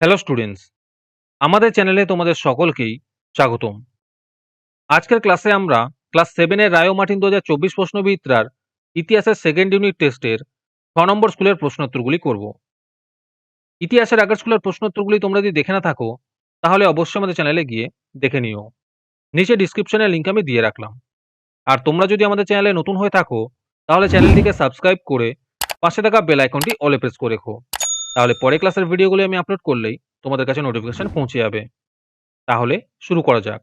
Hello students, আমাদের চ্যানেলে তোমাদের সকলকেই স্বাগতম। আজকের ক্লাসে আমরা ক্লাস 7 এর রায় ও মার্টিন 2024 প্রশ্নবিচিত্রার ইতিহাসের সেকেন্ড ইউনিট টেস্টের 6 নম্বর স্কুলের প্রশ্নোত্তরগুলি করব। ইতিহাসের আগের স্কুলের প্রশ্নোত্তরগুলি তোমরা যদি দেখে না থাকো তাহলে অবশ্যই আমাদের চ্যানেলে গিয়ে দেখে নিও। নিচে ডিসক্রিপশনে লিংক আমি দিয়ে রাখলাম। আর তোমরা যদি আমাদের চ্যানেলে নতুন হয়ে থাকো তাহলে চ্যানেলটিকে সাবস্ক্রাইব করে পাশে থাকা বেল আইকনটি অলে প্রেস করে রেখো। তাহলে পরে ক্লাসের ভিডিওগুলি আমি আপলোড করলেই তোমাদের কাছে নোটিফিকেশন পৌঁছে যাবে। তাহলে শুরু করা যাক।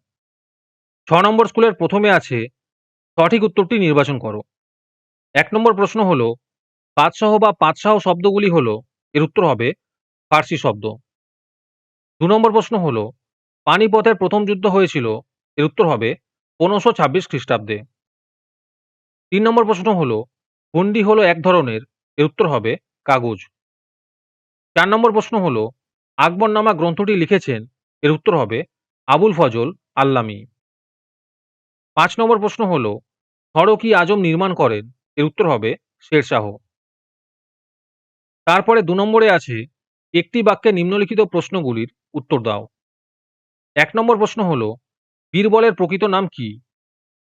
6 নম্বর স্কুলের প্রথমে আছে সঠিক উত্তরটি নির্বাচন করো। 1 নম্বর প্রশ্ন হলো পাতসহ বা পাতসাহ শব্দগুলি হলো, এর উত্তর হবে ফার্সি শব্দ। 2 নম্বর প্রশ্ন হলো পানিপথের প্রথম যুদ্ধ হয়েছিল, এর উত্তর হবে 1526 খ্রিস্টাব্দে। 3 নম্বর প্রশ্ন হলো হুন্ডি হলো এক ধরনের, এর উত্তর হবে কাগজ। 4 নম্বর প্রশ্ন হলো আকবরনামা গ্রন্থটি লিখেছেন, এর উত্তর হবে আবুল ফজল আল্লামী। 5 নম্বর প্রশ্ন হলো হরকি আজম নির্মাণ করেন, এর উত্তর হবে শেরশাহ। তারপরে 2 নম্বরে আছে একটি বাক্যে নিম্নলিখিত প্রশ্নগুলির উত্তর দাও। 1 নম্বর প্রশ্ন হলো বীরবলের প্রকৃত নাম কি,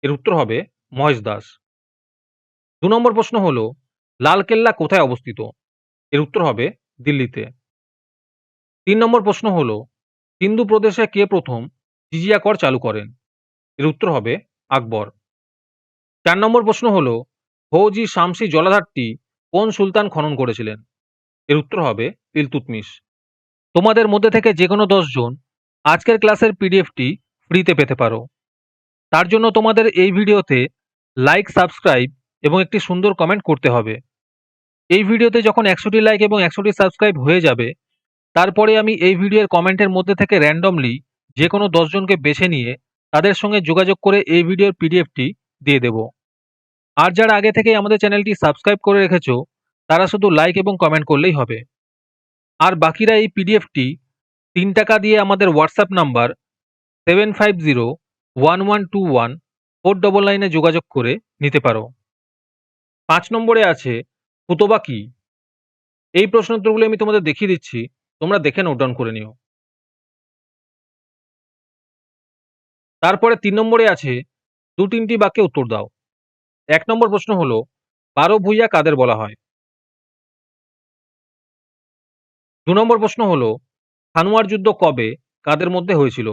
এর উত্তর হবে মহেশ দাস। 2 নম্বর প্রশ্ন হলো লালকেল্লা কোথায় অবস্থিত, এর উত্তর হবে দিল্লিতে। 3 নম্বর প্রশ্ন হলো সিন্ধু প্রদেশে কে প্রথম জিজিয়া কর চালু করেন, এর উত্তর হবে আকবর। 4 নম্বর প্রশ্ন হলো হৌজি শামসি জলাধারটি কোন সুলতান খনন করেছিলেন, এর উত্তর হবে ইলতুৎমিশ। তোমাদের মধ্যে থেকে যে কোনো 10 জন আজকের ক্লাসের পিডিএফটি ফ্রিতে পেতে পারো। তার জন্য তোমাদের এই ভিডিওতে লাইক, সাবস্ক্রাইব এবং একটি সুন্দর কমেন্ট করতে হবে। এই ভিডিওতে যখন 100টি লাইক এবং 100টি সাবস্ক্রাইব হয়ে যাবে তারপরে আমি এই ভিডিওর কমেন্টের মধ্যে থেকে র্যান্ডমলি যে কোনো 10 জনকে বেছে নিয়ে তাদের সঙ্গে যোগাযোগ করে এই ভিডিওর পিডিএফটি দিয়ে দেব। আর যারা আগে থেকেই আমাদের চ্যানেলটি সাবস্ক্রাইব করে রেখেছো তারা শুধু লাইক এবং কমেন্ট করলেই হবে। আর বাকিরা এই পিডিএফটি 3 টাকা দিয়ে আমাদের হোয়াটসঅ্যাপ নাম্বার 7501121499 যোগাযোগ করে নিতে পারো। 5 নম্বরে আছে খুতবা কি। এই প্রশ্নোত্তরগুলো আমি তোমাদের দেখিয়ে দিচ্ছি, তোমরা দেখে নোট ডাউন করে নিও। তারপরে 3 নম্বরে আছে 2-3টি বাক্যে উত্তর দাও। 1 নম্বর প্রশ্ন হলো 12 ভূঁইয়া কাদের বলা হয়। 2 নম্বর প্রশ্ন হলো খানুয়ার যুদ্ধ কবে কাদের মধ্যে হয়েছিল।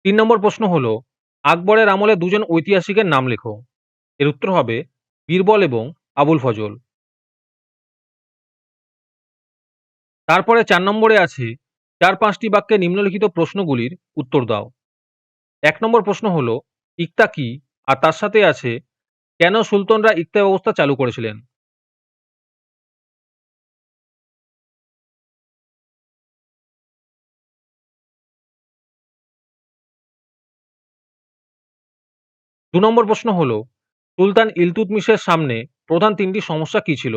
3 নম্বর প্রশ্ন হলো আকবরের আমলে দুজন ঐতিহাসিকের নাম লেখো, এর উত্তর হবে বীরবল এবং আবুল ফজল। তারপরে 4 নম্বরে আছে 4-5টি বাক্যে নিম্নলিখিত প্রশ্নগুলির উত্তর দাও। 1 নম্বর প্রশ্ন হলো ইক্তা কি, আর তার সাথে আছে কেন সুলতানরা ইক্তা ব্যবস্থা চালু করেছিলেন। 2 নম্বর প্রশ্ন হলো সুলতান ইলতুৎমিশের সামনে প্রধান 3টি সমস্যা কি ছিল।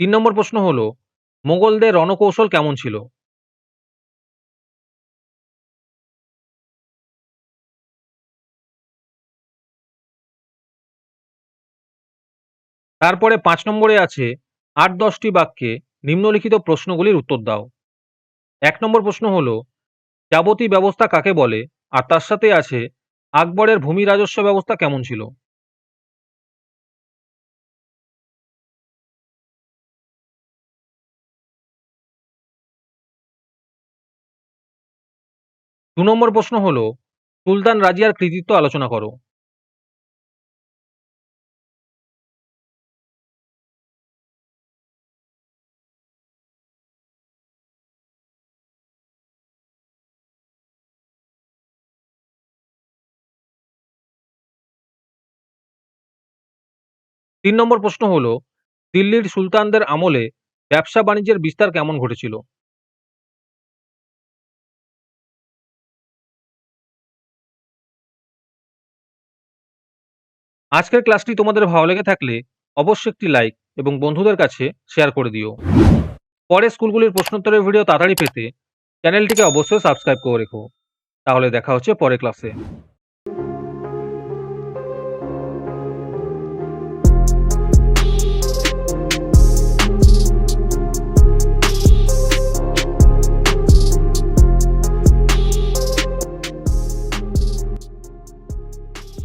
3 নম্বর প্রশ্ন হলো মোগলদের রণকৌশল কেমন ছিল। তারপরে 5 নম্বরে আছে 8-10টি বাক্যে নিম্নলিখিত প্রশ্নগুলির উত্তর দাও। 1 নম্বর প্রশ্ন হলো যাবতী ব্যবস্থা কাকে বলে, আর তার সাথে আছে আকবরের ভূমি রাজস্ব ব্যবস্থা কেমন ছিল। 2 নম্বর প্রশ্ন হলো সুলতান রাজিয়ার কৃতিত্ব আলোচনা করো। 3 নম্বর প্রশ্ন হলো দিল্লির সুলতানদের আমলে ব্যবসা বাণিজ্যের বিস্তার কেমন ঘটেছিল। আজকের ক্লাসটি তোমাদের ভালো লেগে থাকলে অবশ্যই একটি লাইক এবং বন্ধুদের কাছে শেয়ার করে দিও। পরে স্কুলগুলির প্রশ্নোত্তরের ভিডিও তাড়াতাড়ি পেতে চ্যানেলটিকে অবশ্যই সাবস্ক্রাইব করে রেখো। তাহলে দেখা হচ্ছে পরের ক্লাসে।